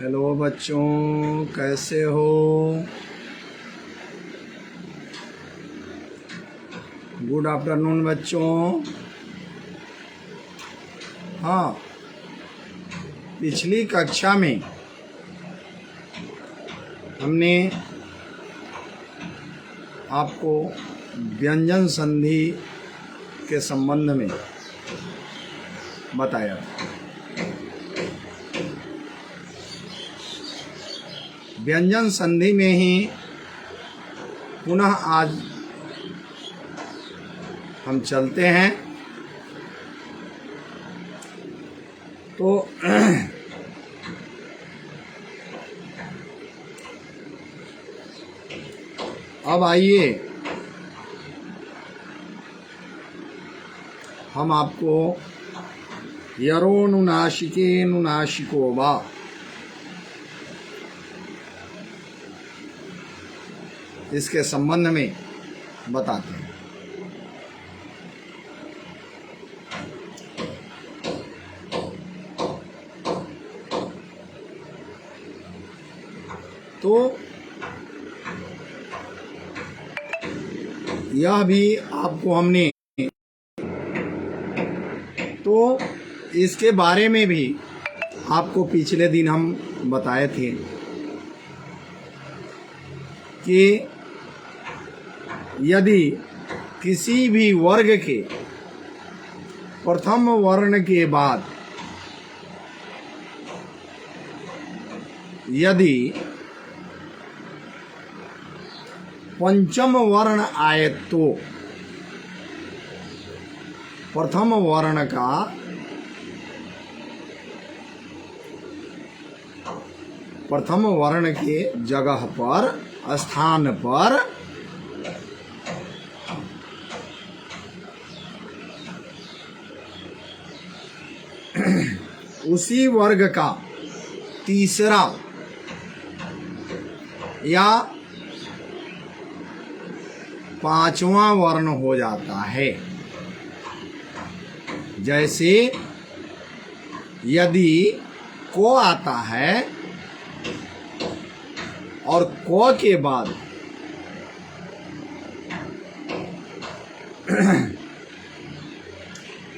Hello बच्चों, कैसे हो? गुड आफ्टरनून बच्चों। हाँ, पिछली कक्षा में हमने आपको व्यंजन संधि के संबंध में बताया। व्यंजन संधि में ही पुनः आज हम चलते हैं। तो अब आइए हम आपको यरोनुनासिके नुनासिको वा इसके संबंध में बताते हैं। तो यह भी आपको हमने तो इसके बारे में भी आपको पिछले दिन हम बताए थे कि यदि किसी भी वर्ग के प्रथम वर्ण के बाद यदि पंचम वर्ण आए तो प्रथम वर्ण का प्रथम वर्ण के जगह पर स्थान पर उसी वर्ग का तीसरा या पांचवा वर्ण हो जाता है। जैसे यदि को आता है और को के बाद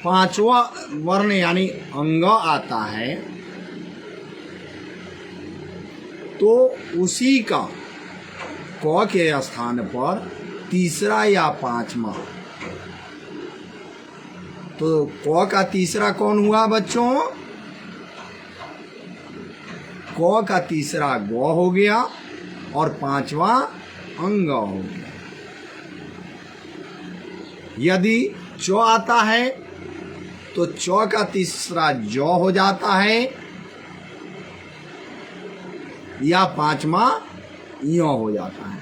पांचवा वर्ण यानी अंग आता है तो उसी का क के स्थान पर तीसरा या पांचवा, तो क का तीसरा कौन हुआ बच्चों? क का तीसरा ग हो गया और पांचवा अंग हो गया। यदि च आता है तो च का तीसरा ज हो जाता है या पांचवा य हो जाता है।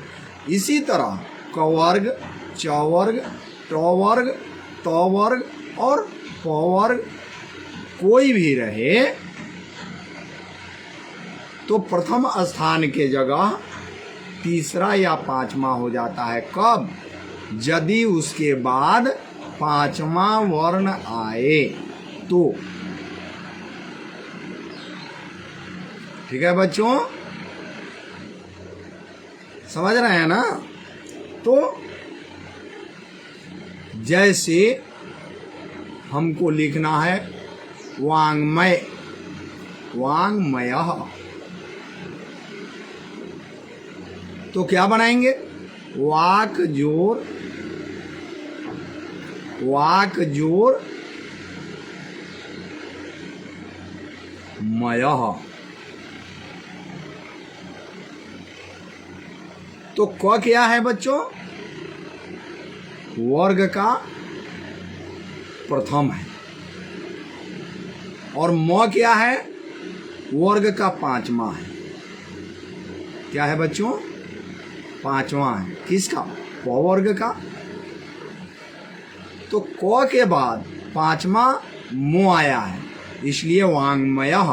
इसी तरह क वर्ग, च वर्ग, ट वर्ग, त वर्ग और प वर्ग कोई भी रहे तो प्रथम स्थान के जगह तीसरा या पांचवा हो जाता है। कब? यदि उसके बाद पांचवा वर्ण आए तो। ठीक है बच्चों, समझ रहे हैं ना? तो जैसे हमको लिखना है वांग्मय, वांग्मयः, तो क्या बनाएंगे? वाक जोर मयः। तो क क्या है बच्चों? वर्ग का प्रथम है। और म क्या है? वर्ग का पांचवा है। क्या है बच्चों? पांचवा है। किसका? प वर्ग का। तो क के बाद पांचवा मो आया है, इसलिए वांग्मयः,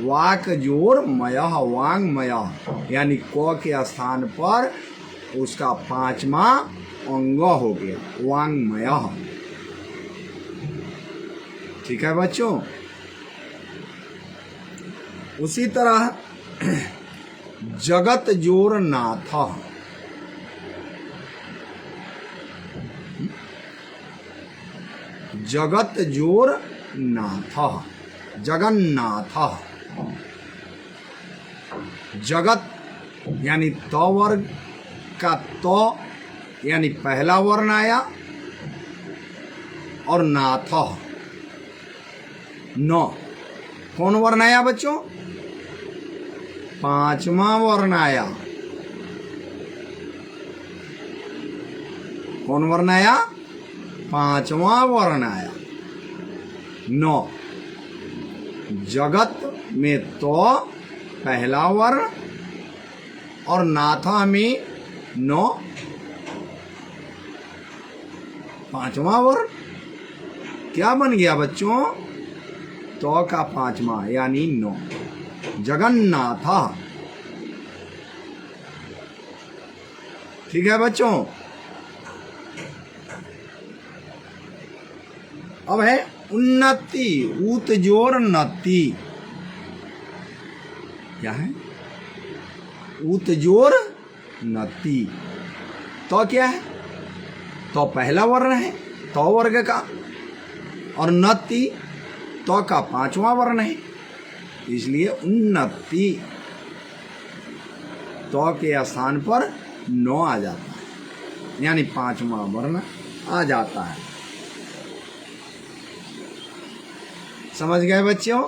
वाक जोर मयः, वांग्मयः, यानी क के स्थान पर उसका पांचवा अंग हो गया, वांग्मयः। ठीक है बच्चों? उसी तरह जगत जोर नाथ, जगत जोर नाथ, जगन्नाथ। जगत यानी तो वर्ग का तो यानी पहला वर्ण आया, और नाथ नौ कौन वर्ण आया बच्चों? पांचवा वर्ण आया। कौन वर्ण आया? पांचवा वर्ण आया। नौ जगत में तो पहला वर्ण और नाथा में नौ पांचवा वर्ण। क्या बन गया बच्चों? तो का पांचवा यानी नौ, जगन्नाथ। ठीक है बच्चों। अब है उन्नति, ऊत जोर नति। क्या है? ऊत जोर नति। तो क्या है? तो पहला वर्ण है तो वर्ग का, और नति तो का पांचवा वर्ण है, इसलिए उन्नति तो के स्थान पर नौ आ जाता है, यानी पांचवा वर्ण आ जाता है। समझ गए बच्चों?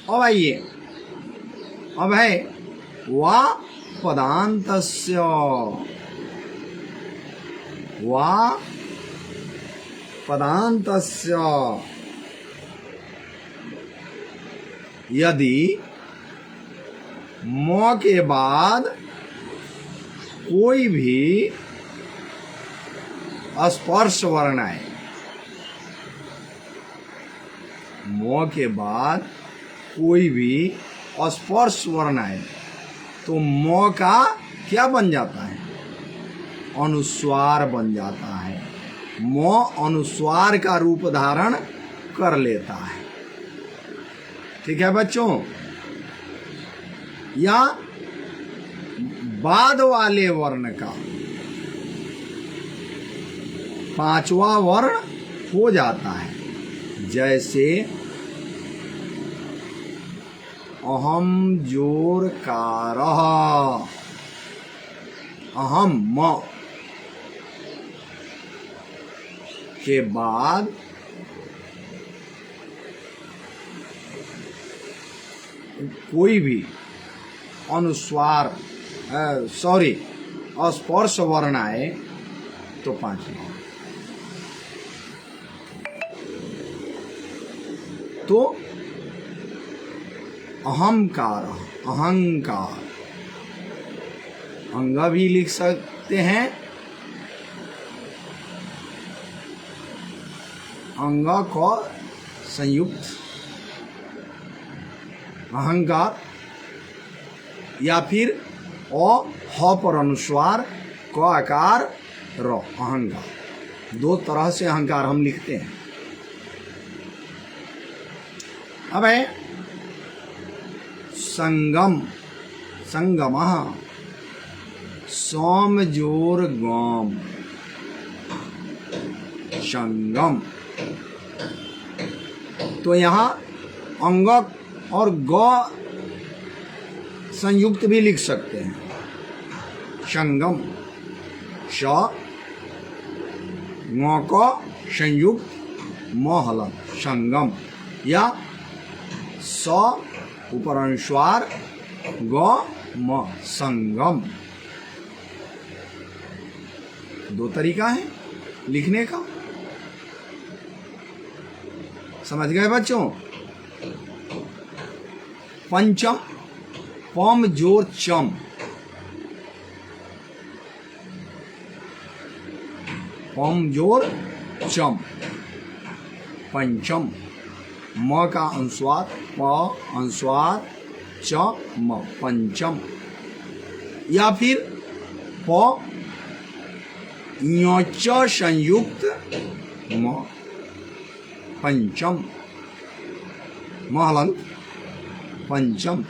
अब आइए, अब है वा पदान्तस्य, वा पदान्तस्य। यदि म के बाद कोई भी स्पर्श वर्ण आए, म के बाद कोई भी स्पर्श वर्ण आए तो म का क्या बन जाता है? अनुस्वार बन जाता है। म अनुस्वार का रूप धारण कर लेता है। ठीक है बच्चों? या बाद वाले वर्ण का पांचवा वर्ण हो जाता है। जैसे अहम जोर कारः, अहम म के बाद कोई भी अनुस्वार स्पर्श वर्ण आए तो पांचवा। तो अहंकार, अहंकार, अंग भी लिख सकते हैं। अंग को संयुक्त अहंकार, या फिर अ ह पर अनुस्वार क आकार र, अहंकार। दो तरह से अहंकार हम लिखते हैं। अब है संगम, संगमः, सोम जोर गम, संगम। तो यहाँ अंग और ग संयुक्त भी लिख सकते हैं। संगम, श ङ को संयुक्त म हलंत, संगम, या स ऊपर अनुस्वार ग म, संगम। दो तरीका है लिखने का। समझ गए बच्चों? पंचम, पम जोर चम, पम जोर चम, पंचम। म का अनुस्वार प अनुस्वार च म, पंचम। या फिर प ञ च संयुक्त म, पंचम। महलंत पंचम।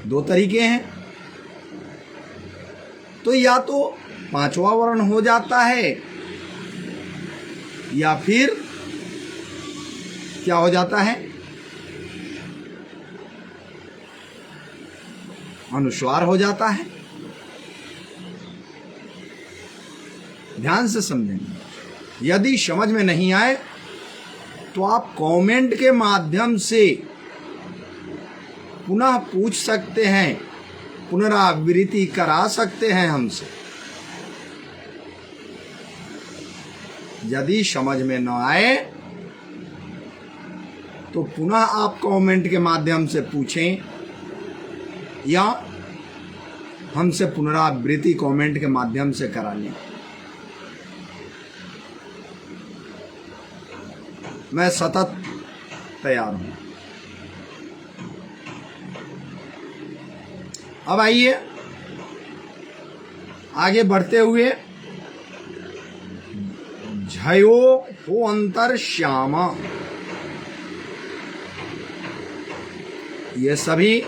दो तरीके हैं, तो या तो पांचवा वर्ण हो जाता है या फिर क्या हो जाता है, अनुस्वार हो जाता है। ध्यान से समझेंगे। यदि समझ में नहीं आए तो आप कमेंट के माध्यम से पुनः पूछ सकते हैं, पुनरावृत्ति करा सकते हैं हमसे। यदि समझ में न आए तो पुनः आप कमेंट के माध्यम से पूछें या हमसे पुनरावृत्ति कमेंट के माध्यम से करा लें। मैं सतत तैयार हूं। अब आइए आगे बढ़ते हुए, झयो हो अंतर श्यामा, ये सभी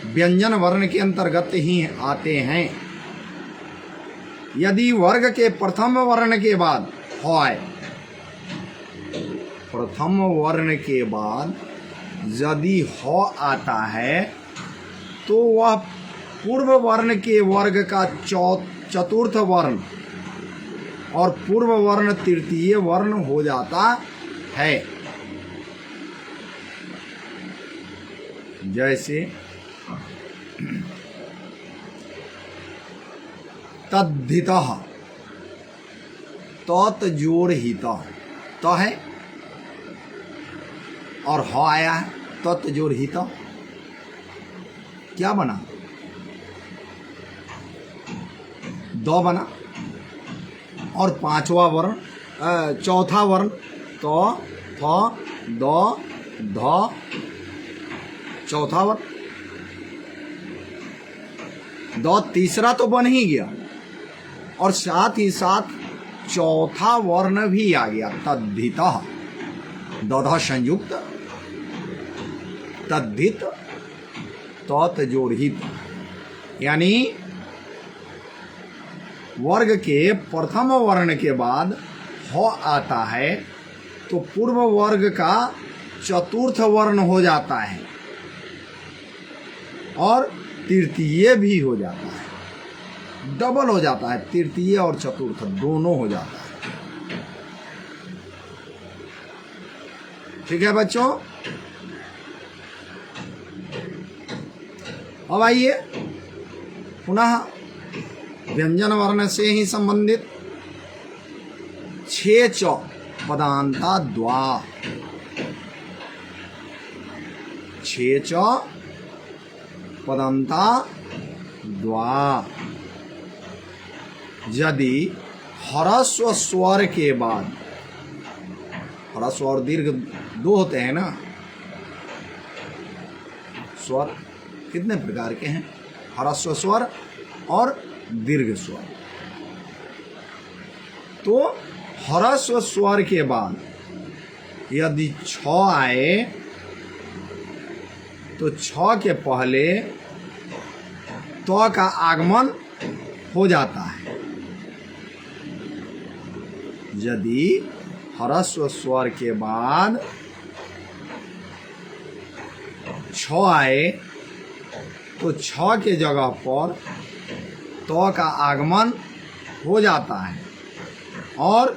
व्यंजन वर्ण के अंतर्गत ही आते हैं। यदि वर्ग के प्रथम वर्ण के बाद हो आए, प्रथम वर्ण के बाद यदि हो आता है तो वह पूर्व वर्ण के वर्ग का चतुर्थ वर्ण और पूर्व वर्ण तृतीय वर्ण हो जाता है। जैसे तद्धितः, तत् जोड़ हितः, तो है और ह आया है, तत् जोड़ हितः, क्या बना, दो बना। और पांचवा वर्ण, चौथा वर्ण तो, थ, द, ध, चौथा वर्ण। द तीसरा तो बन ही गया और साथ ही साथ चौथा वर्ण भी आ गया, तद्धितः, दध संयुक्त, तद्धित, तत् जोड़हित। यानी वर्ग के प्रथम वर्ण के बाद हो आता है तो पूर्व वर्ग का चतुर्थ वर्ण हो जाता है और तृतीय भी हो जाता है, डबल हो जाता है, तृतीय और चतुर्थ दोनों हो जाता है। ठीक है बच्चों। अब आइए पुनः व्यंजन वर्ण से ही संबंधित छे च पदांता द्वा, छे च पदंता द्वा। यदि ह्रस्व स्वर के बाद, ह्रस्व और दीर्घ दो होते हैं ना, स्वर कितने प्रकार के हैं, ह्रस्व स्वर और दीर्घ स्वर। तो ह्रस्व स्वर के बाद यदि छ आए तो छ के पहले तो का आगमन हो जाता है। यदि ह्रस्व स्वर के बाद छ आए तो छ के जगह पर तो का आगमन हो जाता है और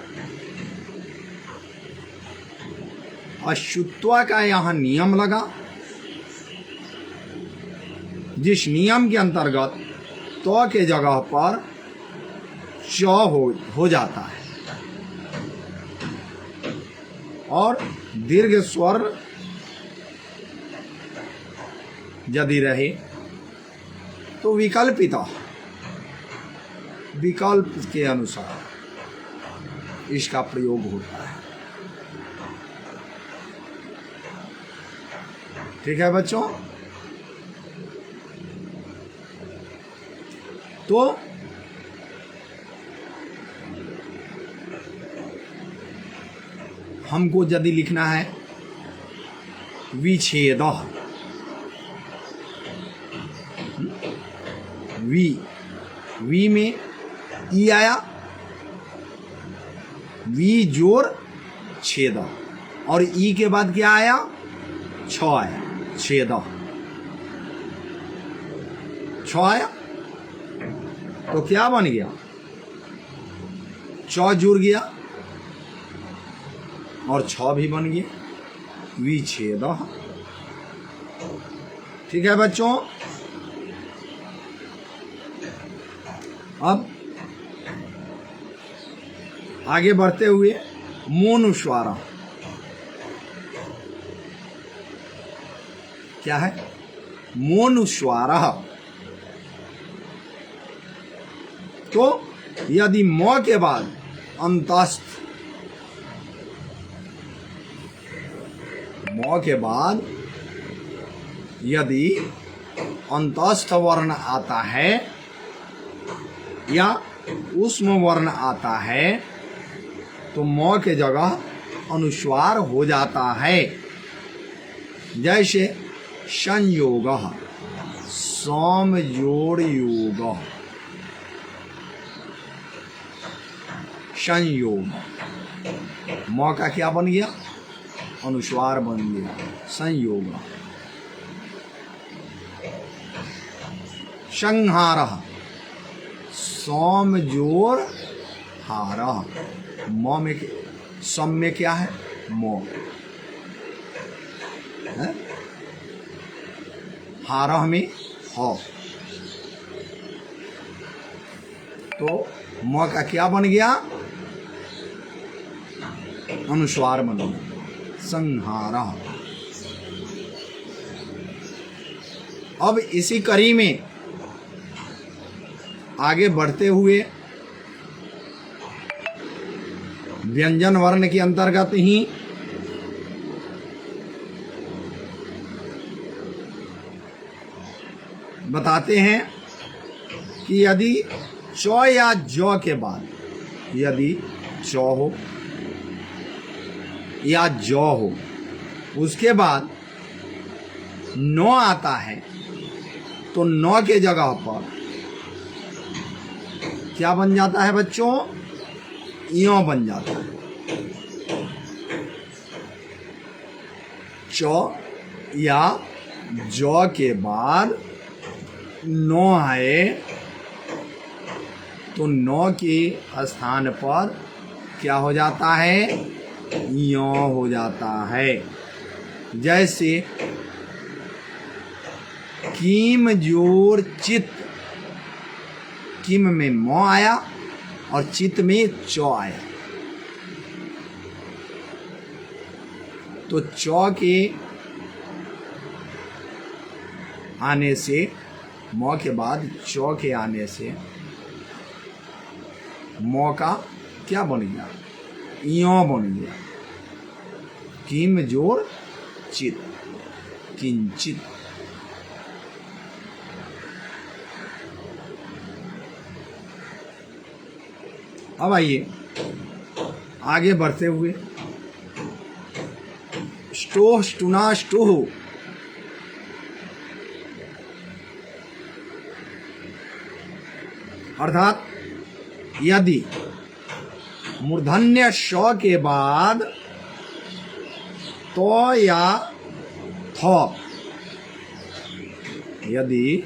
अशुत्व का यहाँ नियम लगा, जिस नियम के अंतर्गत तो के जगह पर च हो जाता है और दीर्घ स्वर यदि रहे तो विकल्पिता, विकल्प के अनुसार इसका प्रयोग होता है। ठीक है बच्चों। तो हमको यदि लिखना है विच्छेद, वी में ई आया, वी जोर छेद, और ई के बाद क्या आया, छ आया, छेद, छ आया, तो क्या बन गया, चौ जुड़ गया और छ भी बन गया, विच्छेद। ठीक है बच्चों, अब आगे बढ़ते हुए मोनुस्वार क्या है, मोनुस्वार। तो यदि म के बाद अंतस्थ, म के बाद यदि अंतस्थ वर्ण आता है या ऊष्म वर्ण आता है तो म के जगह अनुस्वार हो जाता है। जैसे संयोग, सम जोड़ योग, संयोग, म का क्या बन गया, अनुस्वार बन गया, संयोग। संहार, सोम जोड़ हार, म में सम में क्या है, मो है? हारह में ह, तो म का क्या बन गया, अनुस्वार बन गया, संहार। अब इसी कड़ी में आगे बढ़ते हुए व्यंजन वर्ण के अंतर्गत ही बताते हैं कि यदि च या ज के बाद, यदि च हो या ज हो, उसके बाद न आता है तो न के जगह पर क्या बन जाता है बच्चों, यो बन जाता है। च या ज के बाद न आए तो न के स्थान पर क्या हो जाता है, यो हो जाता है। जैसे कीम जोर चित, किम में म आया और चित में च आया, तो च के आने से, म के बाद च के आने से म का क्या बन गया, यो बन गया, किम जोड़ चित, किंचित। अब आइए आगे बढ़ते हुए स्टोह, स्टुना, स्टोह, अर्थात यदि मूर्धन्य श के बाद तो या थ, यदि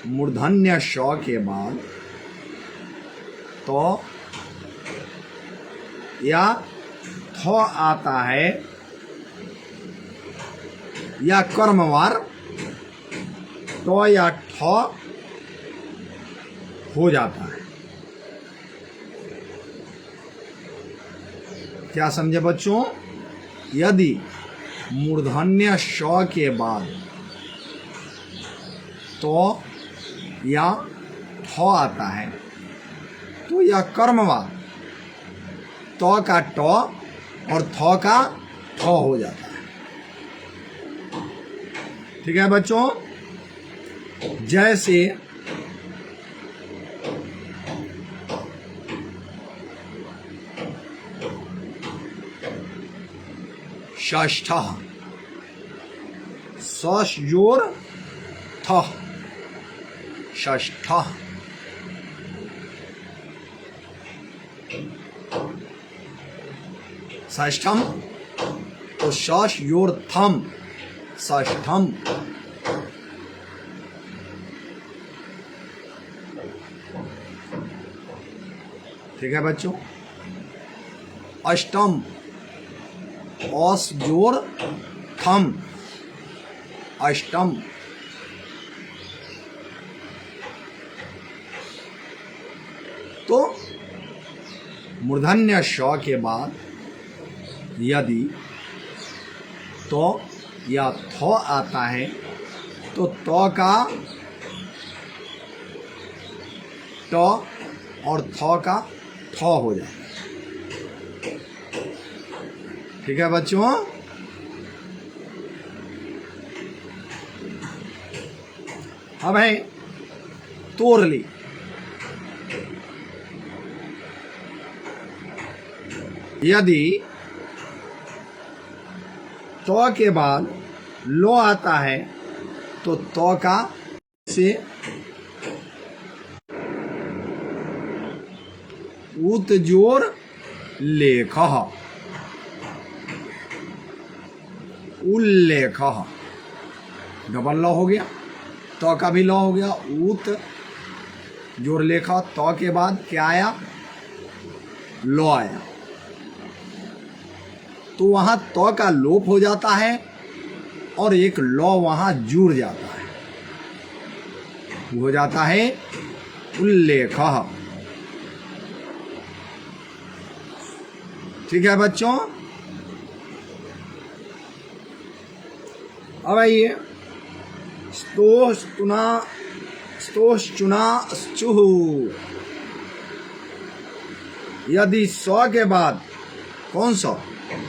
मूर्धन्य श के बाद तो या थ आता है या कर्मवार तो या ठ हो जाता है। क्या समझे बच्चों, यदि मूर्धन्य श के बाद तो या ठ आता है तो यह कर्मवार तो का ट और थ का ठ हो जाता है। ठीक है बच्चों, जैसे षष्ठ, सस जोर थ, षष्ठ। षष्ठम तो सस योर थम, षष्ठम। ठीक है बच्चों। अष्टम अस जोर थम, अष्टम। तो मूर्धन्य श के बाद यदि तो या थ आता है तो त का ट और थ का थ हो जाएगा। ठीक है बच्चों। अब है तोरली। यदि तो के बाद लो आता है तो का से उत जोर लेख, उल्लेख, डबल लॉ हो गया। तो का भी लॉ हो गया। उत जोर लेखा, तो के बाद क्या आया? लॉ आया। तो वहां तो का लोप हो जाता है और एक लॉ वहां जुड़ जाता है, हो जाता है उल्लेख। ठीक है बच्चों। अब आइए स्तोष्टुना, स्तोष्टुना चुह। यदि स के बाद कौन सा?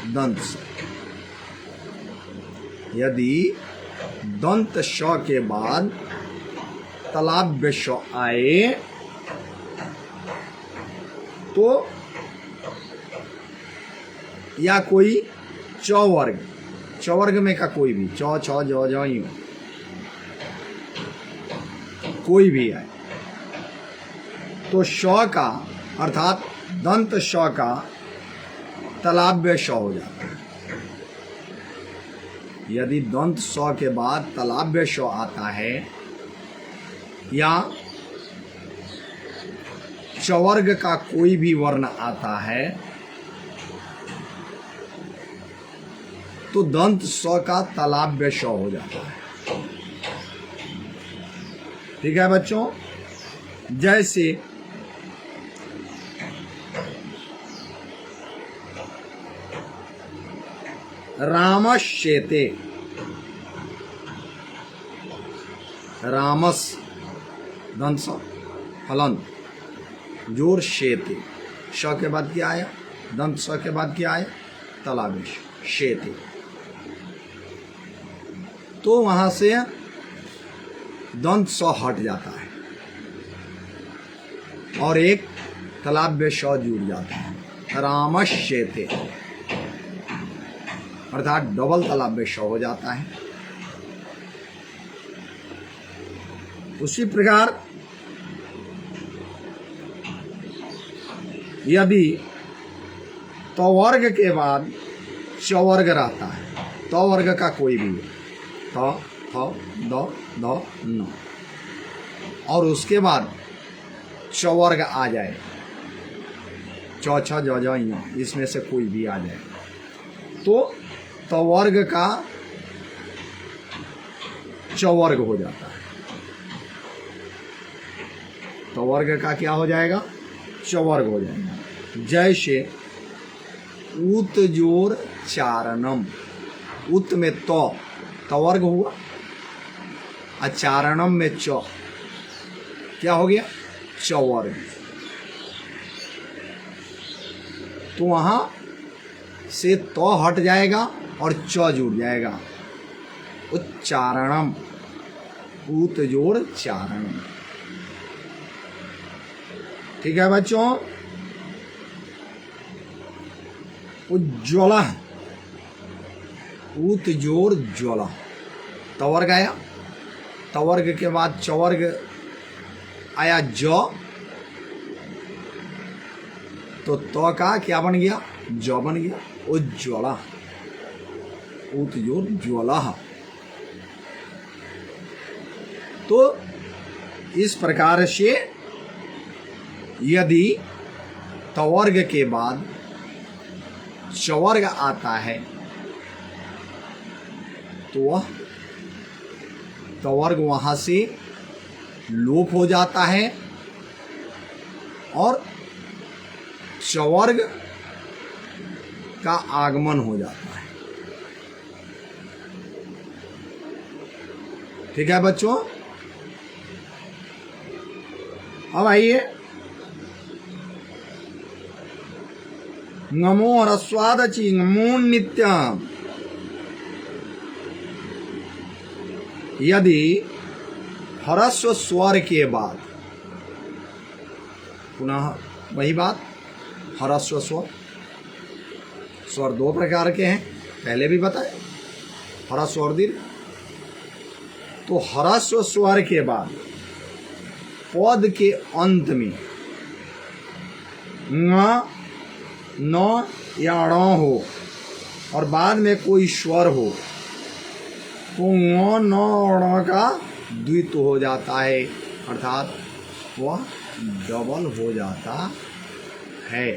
दंत स। यदि दंत श के बाद तलाब्य श आए तो या कोई च वर्ग, च वर्ग में का कोई भी च छ ज ज यूं कोई भी आए तो श का अर्थात दंत श का तलाब्य श हो जाता है। यदि दंत स के बाद तलाब्य श आता है या च वर्ग का कोई भी वर्ण आता है तो दंत स का तलाब्य श हो जाता है। ठीक है बच्चों। जैसे रामश्चेते, रामस दंत स हलंत जोर शेते, श के बाद क्या आया? दंत स के बाद क्या आया? तलाब्य शेते। तो वहां से दंत स हट जाता है और एक तलाब्य श जुड़ जाता है। रामश्चेते अर्थात डबल तलाब्य श हो जाता है। उसी प्रकार यदि तो वर्ग के बाद च वर्ग रहता है, तो वर्ग का कोई भी तो थ द द न और उसके बाद च वर्ग आ जाए, च छ ज ज य, इसमें से कोई भी आ जाए तो वर्ग का च वर्ग हो जाता है। तो वर्ग का क्या हो जाएगा? च वर्ग हो जाएगा। जैसे उत जोर चारणम, उत में तो वर्ग हुआ, अचारणम में च क्या हो गया? च वर्ग। तो वहां से तो हट जाएगा और च जुड़ जाएगा। उच्चारणम, ऊत जोड़ चारणम। ठीक है बच्चों। उज्ज्वला, ऊत जोड़ ज्वला, तवर्ग आया, तवर्ग के बाद चवर्ग आया ज, तो त का क्या बन गया, ज बन गया, उज्ज्वला, उज्ज्वला। तो इस प्रकार से यदि तवर्ग के बाद चवर्ग आता है तो वह तवर्ग वहां से लोप हो जाता है और चवर्ग का आगमन हो जाता है। ठीक है बच्चों, अब आइए नमो ह्रस्वादचि नमो नित्यम। यदि ह्रस्व स्वर के बाद, पुनः वही बात, ह्रस्व स्वर, स्वर दो प्रकार के हैं, पहले भी बताए, ह्रस्व और दीर्घ। तो ह्रस्व स्वर के बाद पद के अंत में न या ण हो और बाद में कोई स्वर हो तो न और ण का द्वित्व हो जाता है, अर्थात वह डबल हो जाता है।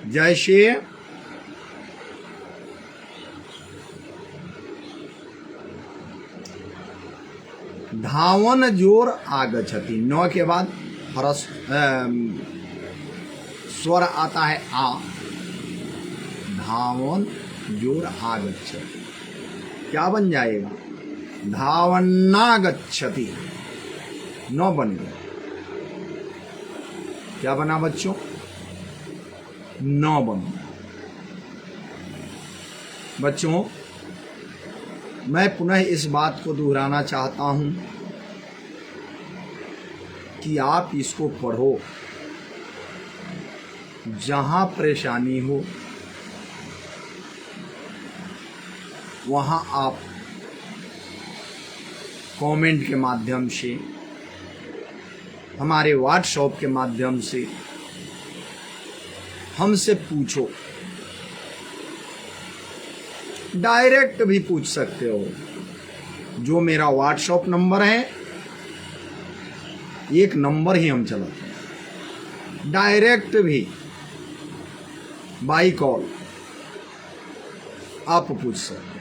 जैसे धावन जोर आगच्छति, न के बाद स्वर आता है आ, धावन जोर आगच्छति, क्या बन जाएगा, धावन्नागच्छति, न बन गया, क्या बना बच्चों, न बन गया। बच्चों मैं पुनः इस बात को दोहराना चाहता हूं कि आप इसको पढ़ो, जहां परेशानी हो वहां आप कमेंट के माध्यम से, हमारे व्हाट्सएप के माध्यम से हमसे पूछो, डायरेक्ट भी पूछ सकते हो। जो मेरा व्हाट्सएप नंबर है, एक नंबर ही हम चलाते हैं, डायरेक्ट भी बाई कॉल आप पूछ सकते हो।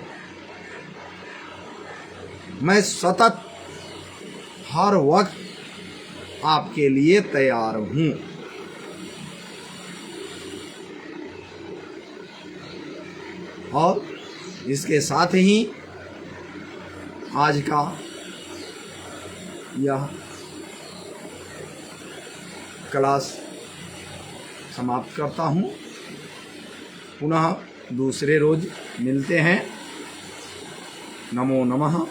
मैं सतत हर वक्त आपके लिए तैयार हूं। और इसके साथ ही आज का यह क्लास समाप्त करता हूं। पुनः दूसरे रोज मिलते हैं। नमो नमः।